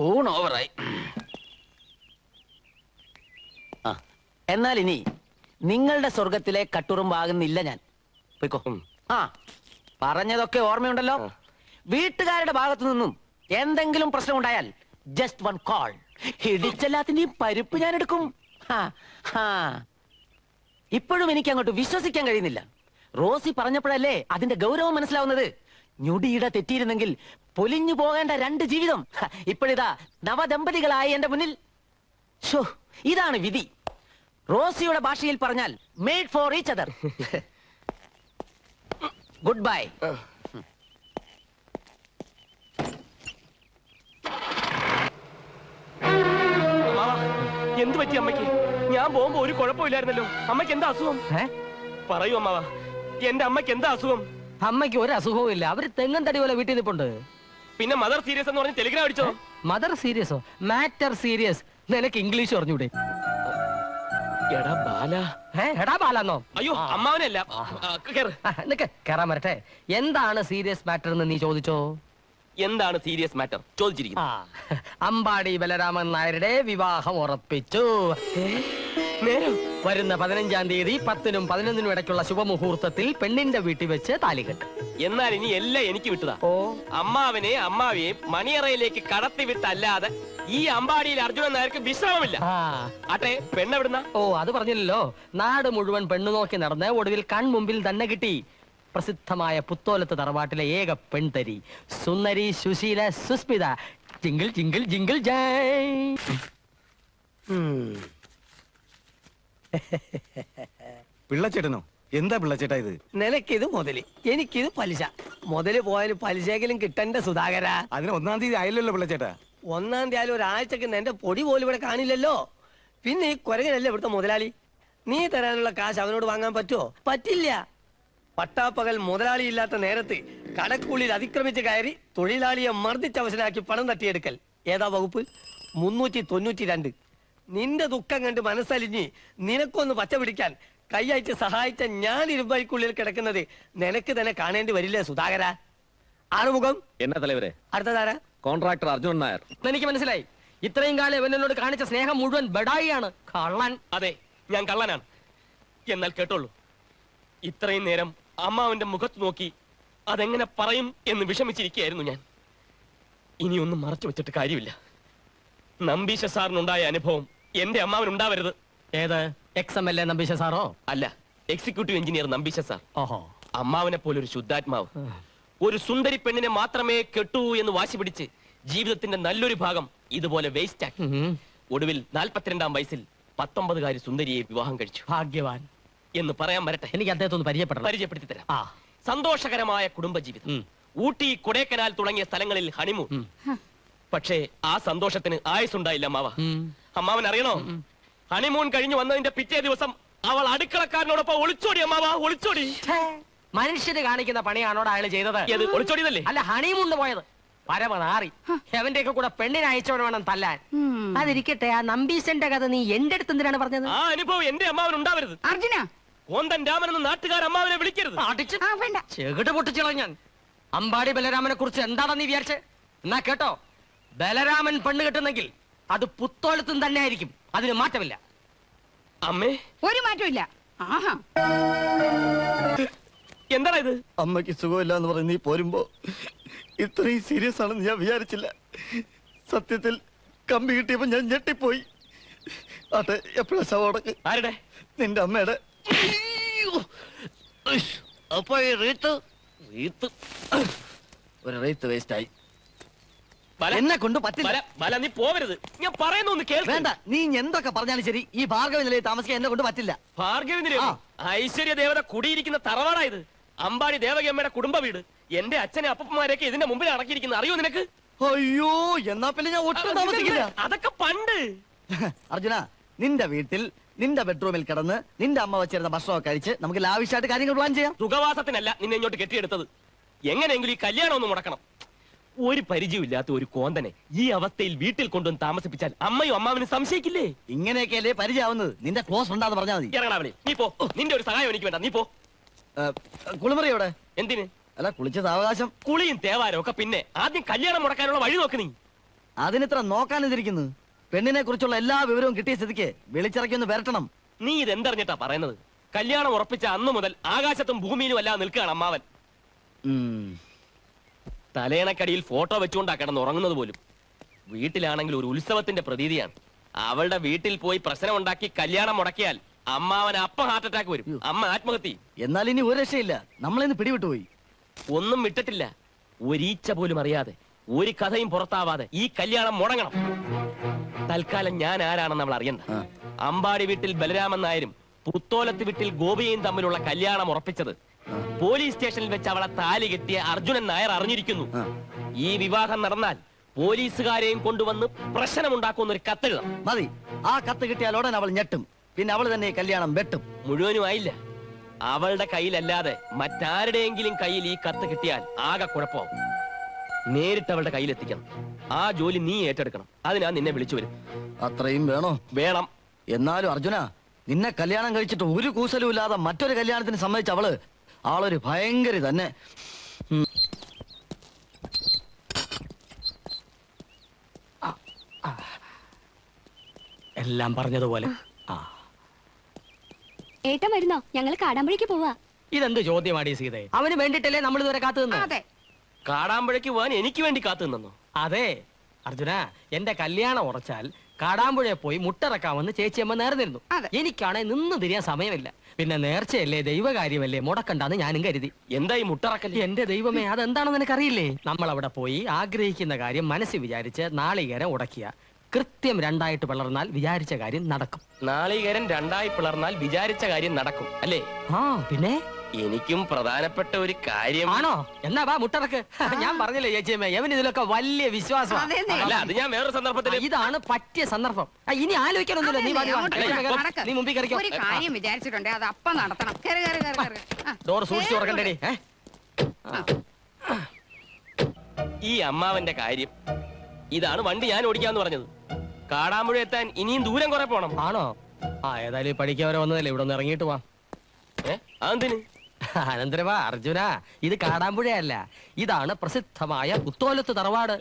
ഊണ് ഓവറായി. എന്നാൽ ഇനി നിങ്ങളുടെ സ്വർഗത്തിലെ കട്ടുറുമ്പാകുന്നില്ല ഞാൻ. പോയിക്കോ. ആ, പറഞ്ഞതൊക്കെ ഓർമ്മയുണ്ടല്ലോ. വീട്ടുകാരുടെ ഭാഗത്തു നിന്നും എന്തെങ്കിലും പ്രശ്നം ഉണ്ടായാൽ ജസ്റ്റ് വൺ കോൾ. ഇടിച്ചെല്ലാത്തിന്റെയും പരിപ്പ് ഞാൻ എടുക്കും. ഇപ്പോഴും എനിക്ക് അങ്ങോട്ട് വിശ്വസിക്കാൻ കഴിയുന്നില്ല. റോസി പറഞ്ഞപ്പോഴല്ലേ അതിന്റെ ഗൗരവം മനസ്സിലാവുന്നത്. ഞൊടിയിട തെറ്റിയിരുന്നെങ്കിൽ പൊലിഞ്ഞു പോകേണ്ട 2 ജീവിതം ഇപ്പോഴിതാ നവദമ്പതികളായി എന്റെ മുന്നിൽ. ഇതാണ് വിധി. റോസിയുടെ ഭാഷയിൽ പറഞ്ഞാൽ made for each other. Good bye. എന്ത് പറ്റി അമ്മയ്ക്ക്? ഞാൻ പോകുമ്പോ ഒരു കുഴപ്പമില്ലായിരുന്നല്ലോ. അമ്മയ്ക്ക് എന്താ അസുഖം? പറയൂ അമ്മാവ, എന്റെ അമ്മയ്ക്ക് എന്താ അസുഖം? അമ്മയ്ക്ക് ഒരു അസുഖവും ഇല്ല. അവര് തെങ്ങൻ തടി പോലെ വീട്ടിൽ നിൽപ്പുണ്ട്. പിന്നെ മദർ സീരിയസ് എന്ന് പറഞ്ഞ് ടെലിഗ്രാം അടിച്ചോ? മദർ സീരിയസോ? Matter serious. നിനക്ക് ഇംഗ്ലീഷ് പറഞ്ഞൂടെ? എടാ ബാല. എടാ ബാലെന്നോ? അയ്യോ, അമ്മാവനല്ല. കേറാൻ വരട്ടെ. എന്താണ് സീരിയസ് മാറ്റർ എന്ന് നീ ചോദിച്ചോ? എന്താണ് സീരിയസ് മാറ്റർ ചോദിച്ചിരിക്കുന്നത്? അമ്പാടി ബലരാമൻ നായരുടെ വിവാഹം ഉറപ്പിച്ചു. വരുന്ന 15-ാം തീയതി 10-നും 11-നും ഇടയ്ക്കുള്ള ശുഭമുഹൂർത്തത്തിൽ പെണ്ണിന്റെ വീട്ടിൽ വെച്ച് താലികെട്ട്. എന്നാൽ ഇനി എല്ലാം എനിക്ക് വിട്ടതാ. അമ്മാവനെ അമ്മാവിയെയും മണിയറയിലേക്ക് കടത്തി വിട്ടല്ലാതെ ഈ അമ്പാടിയിൽ അർജുനൻ നായർക്ക് വിശ്രമമില്ല. ആട്ടെ, പെണ്ണെവിടുന്ന? അത് പറഞ്ഞില്ലല്ലോ. നാട് മുഴുവൻ പെണ്ണു നോക്കി നടന്ന് ഒടുവിൽ കൺമുമ്പിൽ തന്നെ കിട്ടി. പ്രസിദ്ധമായ പുത്തോലത്ത് തറവാട്ടിലെ ഏക പെൺതരി, സുന്ദരി Susheela Sushmitha. Jingle jingle jingle ജയ്. പിള്ളച്ചേട്ടനോ? എന്താ പിള്ളച്ചേട്ടാ ഇത്? നിനക്കിത് മുതല്, എനിക്കിത് പലിശ. മുതല് പോയാലും പലിശയെങ്കിലും കിട്ടണ്ട സുധാകര. അതിന് 1-ാം തീയതി ആയില്ലല്ലോ പിള്ളച്ചേട്ടാ. 1-ാം തീയതി ഒരാഴ്ചക്ക് എന്റെ പൊടി പോലും ഇവിടെ കാണില്ലല്ലോ. പിന്നെ ഈ കുരങ്ങനല്ലേ ഇവിടുത്തെ മുതലാളി. നീ തരാനുള്ള കാശ് അവനോട് വാങ്ങാൻ പറ്റുമോ? പറ്റില്ല. പട്ടാപ്പകൽ മുതലാളി ഇല്ലാത്ത നേരത്ത് കടക്കുള്ളിൽ അതിക്രമിച്ച് കയറി തൊഴിലാളിയെ മർദ്ദിച്ചവശനാക്കി പണം തട്ടിയെടുക്കൽ. ഏതാ വകുപ്പ്? 392. നിന്റെ ദുഃഖം കണ്ട് മനസ്സലിഞ്ഞ് നിനക്കൊന്ന് പച്ച പിടിക്കാൻ കൈയയച്ച് സഹായിച്ച ഞാൻ ഇരുമ്പഴിക്കുള്ളിൽ കിടക്കുന്നത് നിനക്ക് തന്നെ കാണേണ്ടി വരില്ലേ സുധാകര? ആറുമുഖം എന്നാ തലവരെ? അടുത്തതാരാ? കോൺട്രാക്ടർ അർജുനൻ നായർ. എനിക്ക് മനസ്സിലായി. ഇത്രയും കാലം ഇവനോട് കാണിച്ച സ്നേഹം മുഴുവൻ ബഡായിയാണ്. കള്ളൻ. അതെ, ഞാൻ കള്ളനാണ്. എന്നാൽ കേട്ടോളൂ, ഇത്രയും നേരം അമ്മാവന്റെ മുഖത്ത് നോക്കി അതെങ്ങനെ പറയും എന്ന് വിഷമിച്ചിരിക്കുകയായിരുന്നു ഞാൻ. ഇനിയൊന്നും മറച്ചു വെച്ചിട്ട് കാര്യമില്ല. നമ്പീശ സാറിനുണ്ടായ അനുഭവം എന്റെ അമ്മാവൻ ഉണ്ടാവരുത്. ഏത്? XMLA നമ്പീശ സാറോ? അല്ല, എക്സിക്യൂട്ടീവ് എഞ്ചിനീയർ നമ്പീശ സാർ. ഓഹോ. അമ്മാവനെ പോലെ ഒരു ശുദ്ധാത്മാവ്, ഒരു സുന്ദരി പെണ്ണിനെ മാത്രമേ കെട്ടൂ എന്ന് വാശി പിടിച്ച് ജീവിതത്തിന്റെ നല്ലൊരു ഭാഗം ഇതുപോലെ വേസ്റ്റ് ആക്കി. ഒടുവിൽ 42-ാം വയസ്സിൽ 19-കാരി സുന്ദരിയെ വിവാഹം കഴിച്ചു. ഭാഗ്യവാൻ എന്ന് പറയാൻ വരട്ടെ. എനിക്ക് അദ്ദേഹത്തെ ഒന്ന് പരിചയപ്പെടുത്തി തരാം. സന്തോഷകരമായ കുടുംബജീവിതം. ഊട്ടി, കൊടൈക്കനാൽ തുടങ്ങിയ സ്ഥലങ്ങളിൽ ഹണിമൂൺ. പക്ഷേ ആ സന്തോഷത്തിന് ആയുസുണ്ടായില്ല അമ്മാവ. അമ്മാവൻ അറിയണോ? ഹണിമൂൺ കഴിഞ്ഞു വന്നതിന്റെ പിറ്റേ ദിവസം അവൾ അടുക്കളക്കാരനോടൊപ്പം ഒളിച്ചോടി. അമ്മാവ, ഒളിച്ചോടി. മനുഷ്യര് കാണിക്കുന്ന പണിയാണോട് അയാൾ ചെയ്തത്? ഒളിച്ചോടിയതല്ലേ? അല്ല, ഹണിമൂണിന് പോയത്. പരമനാറി. എവന്റെ ഒക്കെ കൂടെ പെണ്ണിനെ അയച്ചവൻ വേണം തല്ലാൻ. അതിരിക്കട്ടെ, ആ നമ്പീശന്റെ കഥ നീ എന്റെ അടുത്ത് എന്തിനാണ് പറഞ്ഞത്? ആ അനുഭവം എന്റെ അമ്മാവൻ ഉണ്ടാവരുത്. അർജുന, കോന്തൻ രാമൻ എന്ന് നാട്ടുകാർ അമ്മാവനെ വിളിക്കരുത്. ചെകിട് പൊട്ടിച്ചോളാം ഞാൻ. അമ്പാടി ബലരാമനെ കുറിച്ച് എന്താണെന്ന് നീ വിചാരിച്ചേ? എന്നാ കേട്ടോ, ബലരാമൻ പെണ്ണ് കെട്ടുന്നെങ്കിൽ അത് പുത്തോലത്തും തന്നെ ആയിരിക്കും. അതിന് മാറ്റമില്ല. അമ്മേ, ഒരു മാറ്റമില്ല. ആഹാ, എന്താണ് ഇത്? അമ്മയ്ക്ക് സുഖമില്ല എന്ന് പറഞ്ഞ് നീ പോരുമ്പോ ഇത്രയും സീരിയസ് ആണെന്ന് ഞാൻ വിചാരിച്ചില്ല. സത്യത്തിൽ കമ്പി കിട്ടിയപ്പോ ഞാൻ ഞെട്ടിപ്പോയി. അതെ, എപ്പോഴാ ശവടക്ക്? ആരുടെ? നിന്റെ അമ്മയുടെ. അപ്പൊ ഈ റീത്ത് ഒരു റീത്ത് വേസ്റ്റ് ആയി. എന്നെ കൊണ്ട് പറ്റില്ല. നീ പോവരുത്. ഞാൻ പറയുന്ന ഒന്ന് കേൾക്ക. വേണ്ട, നീ എന്തൊക്കെ പറഞ്ഞാലും ശരി, ഈ ഭാർഗവ നിലയിൽ താമസിക്കാൻ എന്നെ കൊണ്ട് പറ്റില്ല. ഭാർഗവ നിലയം? ഐശ്വര്യ ദേവത കുടിയിരിക്കുന്ന തറവാടായത്. അമ്പാടി ദേവകിയമ്മയുടെ കുടുംബ വീട്. എന്റെ അച്ഛനെ അപ്പന്മാരെയൊക്കെ ഇതിന്റെ മുമ്പിൽ അടക്കിയിരിക്കുന്നത് അറിയോ നിനക്ക്? അയ്യോ, എന്നാ പിന്നെ ഞാൻ ഒട്ടും താമസിക്കില്ല. അതൊക്കെ പണ്ട്. അർജുന, നിന്റെ വീട്ടിൽ നിന്റെ ബെഡ്റൂമിൽ കിടന്ന് നിന്റെ അമ്മ വെച്ചിരുന്ന ഭക്ഷണമൊക്കെ കഴിച്ച് നമുക്ക് ലാവിഷായിട്ട് കാര്യങ്ങൾ പ്ലാൻ ചെയ്യാം. സുഖവാസത്തിനല്ല നിന്നെ ഇങ്ങോട്ട് കെട്ടിയെടുത്തത്. എങ്ങനെയെങ്കിലും ഈ കല്യാണം ഒന്ന് മുടക്കണം. ഒരു പരിചയമില്ലാത്ത ഒരു കോന്തനെ ഈ അവസ്ഥയിൽ വീട്ടിൽ കൊണ്ടുവന്ന് താമസിപ്പിച്ചാൽ അമ്മയും അമ്മാവനും സംശയിക്കില്ലേ? ഇങ്ങനെയൊക്കെയല്ലേ പരിചയമാവുന്നത്. നിന്റെ ക്ലോസ് ഉണ്ടാന്ന് പറഞ്ഞാൽ മതി. ഇറങ്ങണ, നീ പോ. നിന്റെ ഒരു സഹായം എനിക്ക് വേണ്ട, നീ പോ. കുളിമുറി എവിടെ? എന്തിന്? അല്ല, കുളിച്ചത് അവകാശം. കുളിയും തേവാരും ഒക്കെ പിന്നെ. ആദ്യം കല്യാണം മുടക്കാനുള്ള വഴി നോക്ക് നീ. അതിനിത്ര നോക്കാനെതിരിക്കുന്നു. പെണ്ണിനെ കുറിച്ചുള്ള എല്ലാ വിവരവും കിട്ടിയ സ്ഥിതിക്ക് വിളിച്ചിറക്കി ഒന്ന് വരട്ടണം. നീ ഇതെന്തറിഞ്ഞിട്ടാ പറയുന്നത്? കല്യാണം ഉറപ്പിച്ച അന്നു മുതൽ ആകാശത്തും ഭൂമിയിലും അല്ലാതെ നിൽക്കുകയാണ് അമ്മാവൻ. തലേണക്കടിയിൽ ഫോട്ടോ വെച്ചുകൊണ്ടാ കിടന്ന് ഉറങ്ങുന്നത് പോലും. വീട്ടിലാണെങ്കിൽ ഒരു ഉത്സവത്തിന്റെ പ്രതീതിയാണ്. അവളുടെ വീട്ടിൽ പോയി പ്രശ്നം ഉണ്ടാക്കി കല്യാണം മുടക്കിയാൽ അമ്മാവൻ അപ്പ ഹാർട്ട് അറ്റാക്ക് വരും. അമ്മ ആത്മഹത്യ. എന്നാൽ ഇനി ഒരു രക്ഷയില്ല, നമ്മളിന്ന് പിടിവിട്ടുപോയി. ഒന്നും വിട്ടിട്ടില്ല. ഒരീച്ച പോലും അറിയാതെ, ഒരു കഥയും പുറത്താവാതെ ഈ കല്യാണം മുടങ്ങണം. തൽക്കാലം ഞാൻ ആരാണെന്ന് അവൾ അറിയണ്ട. അമ്പാടി വീട്ടിൽ ബലരാമൻ നായരും പുത്തോലത്ത് വീട്ടിൽ ഗോപിയും തമ്മിലുള്ള കല്യാണം ഉറപ്പിച്ചത് പോലീസ് സ്റ്റേഷനിൽ വെച്ച് അവളെ താലി കെട്ടിയ അർജുനൻ നായർ അറിഞ്ഞിരിക്കുന്നു. ഈ വിവാഹം നടന്നാൽ പോലീസുകാരെയും കൊണ്ടുവന്ന് പ്രശ്നമുണ്ടാക്കുന്ന ഒരു കത്തെഴുതാം. മതി, ആ കത്ത് കിട്ടിയാൽ ഉടൻ അവൾ ഞെട്ടും. പിന്നെ അവൾ തന്നെ കല്യാണം വെട്ടും. മുഴുവനും ആയില്ല. അവളുടെ കയ്യിലല്ലാതെ മറ്റാരുടെയെങ്കിലും കയ്യിൽ ഈ കത്ത് കിട്ടിയാൽ ആകെ കുഴപ്പമാവും. നേരിട്ട് അവളുടെ കയ്യിലെത്തിക്കണം. ആ ജോലി നീ ഏറ്റെടുക്കണം. അതിനാ നിന്നെ വിളിച്ചു വരും. അത്രയും വേണോ? വേണം. എന്നാലും അർജുന, നിന്നെ കല്യാണം കഴിച്ചിട്ട് ഒരു കൂസലും ഇല്ലാതെ മറ്റൊരു കല്യാണത്തിന് സമ്മതിച്ച അവള് ആളൊരു ഭയങ്കരി തന്നെ. എല്ലാം പറഞ്ഞതുപോലെ. ഏട്ടൻ വരുന്നോ? ഞങ്ങള് കാടാമ്പുഴയ്ക്ക് പോവാ. ഇതെന്ത് ചോദ്യമാടി സീതേ? അവന് വേണ്ടിട്ടല്ലേ നമ്മൾ ഇതുവരെ കാത്തു നിന്നു. അതെ, കാടാമ്പുഴയ്ക്ക് പോവാൻ എനിക്ക് വേണ്ടി കാത്തു നിന്നു. അതെ അർജുന, എന്റെ കല്യാണം ഉറച്ചാൽ കാടാമ്പുഴയെ പോയി മുട്ടിറക്കാമെന്ന് ചേച്ചിയമ്മ നേർന്നിരുന്നു. അതെ. എനിക്കാണെ നിന്ന് തിരിയാൻ സമയമില്ല. പിന്നെ നേർച്ചയല്ലേ, ദൈവകാര്യമല്ലേ, മുടക്കണ്ടെന്ന് ഞാനും കരുതി. എന്തായി മുട്ടറക്കല്ലേ? എന്റെ ദൈവമേ, അതെന്താണെന്ന് നിനക്കറിയില്ലേ? നമ്മൾ അവിടെ പോയി ആഗ്രഹിക്കുന്ന കാര്യം മനസ്സിൽ വിചാരിച്ച് നാളികേരം ഉടക്കിയ കൃത്യം 2 പിളർന്നാൽ വിചാരിച്ച കാര്യം നടക്കും. നാളികേരൻ 2 പിളർന്നാൽ വിചാരിച്ച കാര്യം നടക്കും അല്ലേ? ആ പിന്നെ എനിക്കും പ്രധാനപ്പെട്ട ഒരു കാര്യം. ആണോ? എന്നാ വാ മുട്ടറക്ക്. ഞാൻ പറഞ്ഞില്ലേ ചേച്ചിയമ്മേ, അവൻ ഇതിലൊക്കെ വലിയ വിശ്വാസം. അതെന്നെ. അല്ല, അത് ഞാൻ വേറൊരു സന്ദർഭത്തിൽ. ഇതാണ് പറ്റിയ സന്ദർഭം. ഇനി ആലോചിക്കാനൊന്നുമില്ല. നീ അതെന്നെ, വാ, അങ്ങോട്ട് നീ നടക്ക്. വാ. നീ മുമ്പിൽ കറിക്കോ. ഒരു കാര്യം വിചാരിച്ചിട്ടുണ്ട്, അത് അപ്പം നടത്തണം. കേറ്, കേറ്, കേറ്, കേറ്. ആ. ഡോർ സൂക്ഷിച്ചു തുറക്കണ്ടേടി. ഈ അമ്മാവന്റെ കാര്യം ഇതാണ്. വണ്ടി ഞാൻ ഓടിക്കാന്ന് പറഞ്ഞത്. കാടാമ്പുഴ എത്താൻ ഇനിയും ദൂരം കുറെ പോണം. ആണോ? ഏതായാലും പഠിക്കാൻ വരെ വന്നതല്ലേ, ഇവിടെ ഒന്ന് ഇറങ്ങിയിട്ട് വാ. അതെന്തിന്? അനന്തരവാ അർജുന, ഇത് കാടാമ്പുഴയല്ല, ഇതാണ് പ്രസിദ്ധമായ പുത്തോലത്ത് തറവാട്.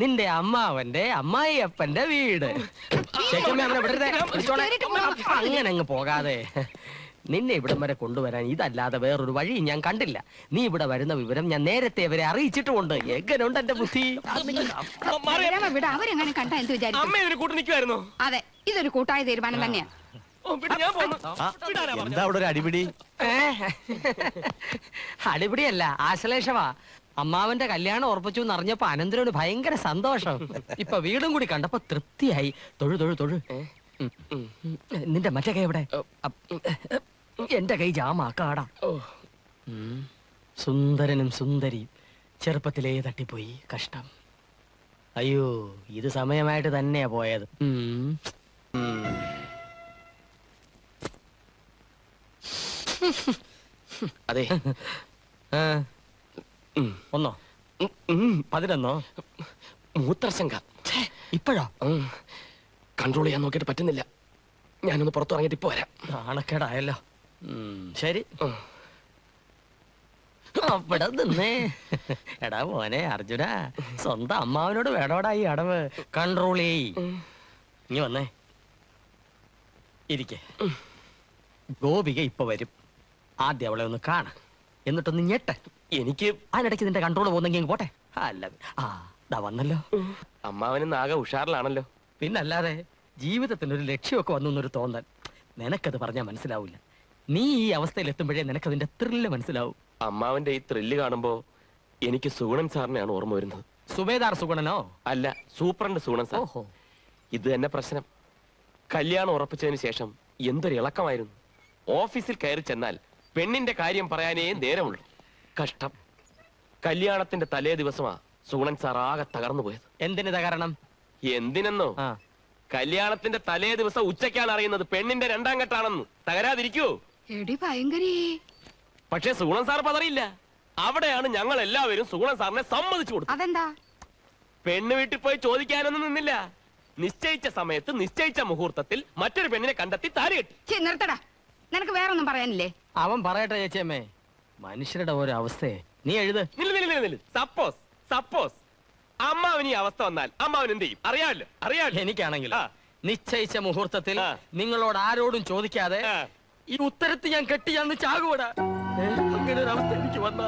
നിന്റെ അമ്മാവന്റെ അമ്മായിയപ്പന്റെ വീട്. ചേച്ചമ്മ അവനെ വിടരുതേ. പിടിച്ചോളെ. അങ്ങനെ അങ്ങ് പോകാതെ. നിന്നെ ഇവിടം വരെ കൊണ്ടുവരാൻ ഇതല്ലാതെ വേറൊരു വഴി ഞാൻ കണ്ടില്ല. നീ ഇവിടെ വരുന്ന വിവരം ഞാൻ നേരത്തെ അവരെ അറിയിച്ചിട്ടുമുണ്ട്. എങ്ങനെയുണ്ട് എന്റെ ബുദ്ധി? വിട, അവരെങ്ങനെ കണ്ടാ എന്ത് വിചാരിക്കും? അമ്മ ഇതിന് കൂട്ടു നിൽക്കുമായിരുന്നു. അതെ, ഇതൊരു കൂട്ടായ തീരുമാനം തന്നെയാ. എന്താ അവിടെ ഒരു അടിപിടി? അടിപിടിയല്ല, ആശ്ലേഷവാ. അമ്മാവന്റെ കല്യാണം ഉറപ്പിച്ചു എന്നറിഞ്ഞപ്പോ അനന്തരന് ഭയങ്കര സന്തോഷം. ഇപ്പൊ വീടും കൂടി കണ്ടപ്പോ തൃപ്തിയായി. തൊഴു തൊഴു തൊഴു. നിന്റെ മറ്റേ കൈ എവിടെ? എന്റെ കൈ ജാമാക്കാടാ. സുന്ദരനും സുന്ദരിയും ചെറുപ്പത്തിലേ തട്ടിപ്പോയി. കഷ്ടം. അയ്യോ, ഇത് സമയമായിട്ട് തന്നെയാ പോയത്. അതെ. 1 11 മൂത്രശങ്ക. ഇപ്പോഴോ? കൺട്രോൾ ചെയ്യാൻ നോക്കിയിട്ട് പറ്റുന്നില്ല. ഞാനൊന്ന് പുറത്തിറങ്ങിയിട്ട് ഇപ്പൊ വരാം. നാണക്കേടായല്ലോ. ശരി, അവിടെ നിന്നേ. എടാ മോനെ അർജുന, സ്വന്തം അമ്മാവനോട് വേണോടാ ഈ അടവ്. കൺട്രോൾ ചെയ്. ഇനി വന്നേ, ഇരിക്കെ. ഗോപിക ഇപ്പൊ വരും. ആദ്യം അവളെ ഒന്ന് കാണ, എന്നിട്ടൊന്ന് ഞെട്ട. എനിക്ക് അതിനിടയ്ക്ക് നിന്റെ കൺട്രോൾ പോകുന്നെങ്കിൽ പോട്ടെ. അല്ല, ദാ വന്നല്ലോ. അമ്മാവന് ആകെ ഉഷാറിലാണല്ലോ. പിന്നല്ലാതെ, ജീവിതത്തിന് ഒരു ലക്ഷ്യമൊക്കെ വന്നു എന്നൊരു തോന്നൽ. നിനക്കത് പറഞ്ഞാൽ മനസ്സിലാവില്ല. നീ ഈ അവസ്ഥയിൽ എത്തുമ്പോഴേ നിനക്കതിന്റെ ത്രില്ല് മനസ്സിലാവും. അമ്മാവന്റെ ഈ ത്രില്ല് കാണുമ്പോ എനിക്ക് സുഗുണൻ സാറിനെയാണ് ഓർമ്മ വരുന്നത്. സുബേദാർ സുഗുണനോ? അല്ല, സൂപ്രണ്ട് സുഗുണൻ സാർ. ഓഹോ. ഇത് തന്നെ പ്രശ്നം. കല്യാണം ഉറപ്പിച്ചതിന് ശേഷം എന്തൊരു ഇളക്കമായിരുന്നു. ഓഫീസിൽ കയറി ചെന്നാൽ പെണ്ണിന്റെ കാര്യം പറയാനേ നേരമുള്ളൂ. കഷ്ടം. കല്യാണത്തിന്റെ തലേ ദിവസമാ സുഗുണൻ സാർ ആകെ തകർന്നു പോയത്. എന്തിന് തകരണം? എന്തിനെന്നോ? കല്യാണത്തിന്റെ തലേ ദിവസം ഉച്ചയ്ക്കാണ് അറിയുന്നത് പെണ്ണിന്റെ 2ാം കെട്ടാണെന്ന്. തകരാതിരിക്കൂ. എടി ഭയങ്കരി. പക്ഷെ സുഗുണൻ സാർ പതറിയില്ല. അവിടെയാണ് ഞങ്ങൾ എല്ലാവരും സുഗുണൻ സാറിനെ സമ്മതിച്ചു കൊടുത്തു. അതെന്താ? പെണ്ണ് വീട്ടിൽ പോയി ചോദിക്കാനൊന്നും നിന്നില്ല. നിശ്ചയിച്ച സമയത്ത് നിശ്ചയിച്ച മുഹൂർത്തത്തിൽ മറ്റൊരു പെണ്ണിനെ കണ്ടെത്തി താലി കെട്ടി. നിർത്തടാ, നിനക്ക് വേറൊന്നും പറയാനില്ലേ? അവൻ പറയട്ടെ ചേച്ചിയമ്മേ, മനുഷ്യരുടെ ഓരോ അവസ്ഥയെ. നീ എഴുത്. സപ്പോസ് അമ്മാവന് ഈ അവസ്ഥ വന്നാൽ അമ്മാവൻ എന്ത് ചെയ്യും? അറിയാമല്ലോ. എനിക്കാണെങ്കിൽ ആ. നിശ്ചയിച്ച മുഹൂർത്തത്തിൽ ആ. നിങ്ങളോട് ആരോടും ചോദിക്കാതെ ആ. ഈ ഉത്തരത്ത് ഞാൻ കെട്ടിയാന്ന് ചാകുവടാ. അങ്ങനെ ഒരു അവസ്ഥ എനിക്ക് വന്ന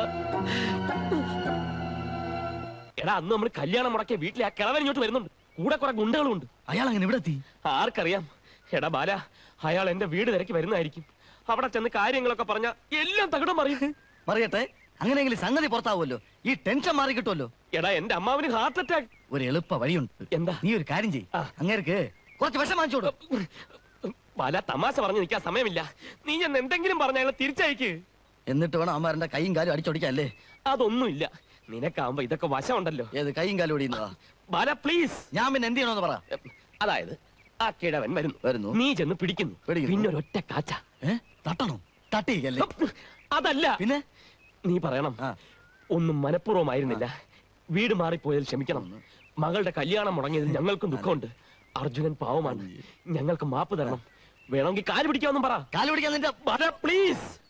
എടാ, അന്ന് നമ്മൾ കല്യാണം മുടക്കിയ വീട്ടിലെ ആ കിളവൻ ഇങ്ങോട്ട് വരുന്നുണ്ട്. കൂടെ കുറെ ഗുണ്ടകളും ഉണ്ട്. അയാൾ അങ്ങനെ ഇവിടെ എത്തി? ആർക്കറിയാം? എടാ ബാല, അയാൾ എന്റെ വീട് തിരക്കി വരുന്നതായിരിക്കും. അവിടെ ചെന്ന് കാര്യങ്ങളൊക്കെ പറഞ്ഞ എല്ലാം തകിടം മറിയും. പറയട്ടെ, അങ്ങനെയെങ്കിലും സംഗതി പുറത്താവുമല്ലോ, ഈ ടെൻഷൻ മാറി കിട്ടുമല്ലോ. എടാ, എന്റെ അമ്മാവന് ഹാർട്ട് അറ്റാക്ക്. ഒരു എളുപ്പ വഴിയുണ്ട്. എന്താ? നീ ഒരു കാര്യം ചെയ്യ്, ആ. അങ്ങേർക്ക് കുറച്ച് വിഷം വാങ്ങിച്ചോടു. ബാല, തമാശ പറഞ്ഞു നിൽക്കാൻ സമയമില്ല. നീ ഞാൻ എന്തെങ്കിലും പറഞ്ഞ അയാളെ തിരിച്ചയക്ക്. എന്നിട്ട് വേണം അമ്മാരന്റെ കൈയും കാലും അടിച്ചോടിക്കല്ലേ? അതൊന്നുമില്ല. നിനക്കാവുമ്പോ ഇതൊക്കെ വശമുണ്ടല്ലോ. ഏത് കൈയും കാലും ഓടിയുന്നതാ? ബാല പ്ലീസ്. ഞാൻ പിന്നെ എന്ത് ചെയ്യണമെന്ന് പറ. അതായത് ആ കിഴവൻ വരുന്നു. നീ ചെന്ന് പിടിക്കുന്നു. പിന്നെ ഒരൊറ്റ കാച്ച. തട്ടണോ? തട്ടിക്കല്ലേ? അതല്ല, പിന്നെ നീ പറയണം, ആ. ഒന്നും മനഃപൂർവ്വമായിരുന്നില്ല. വീട് മാറിപ്പോയതിൽ ക്ഷമിക്കണം. മകളുടെ കല്യാണം മുടങ്ങിയതിൽ ഞങ്ങൾക്കും ദുഃഖമുണ്ട്. അർജുനൻ പാവമാണ്. ഞങ്ങൾക്ക് മാപ്പ് തരണം. വേണമെങ്കിൽ കാല് പിടിക്കാമെന്നും പറ. കാല് പിടിക്കാൻ നിന്റെ പ്ലീസ്.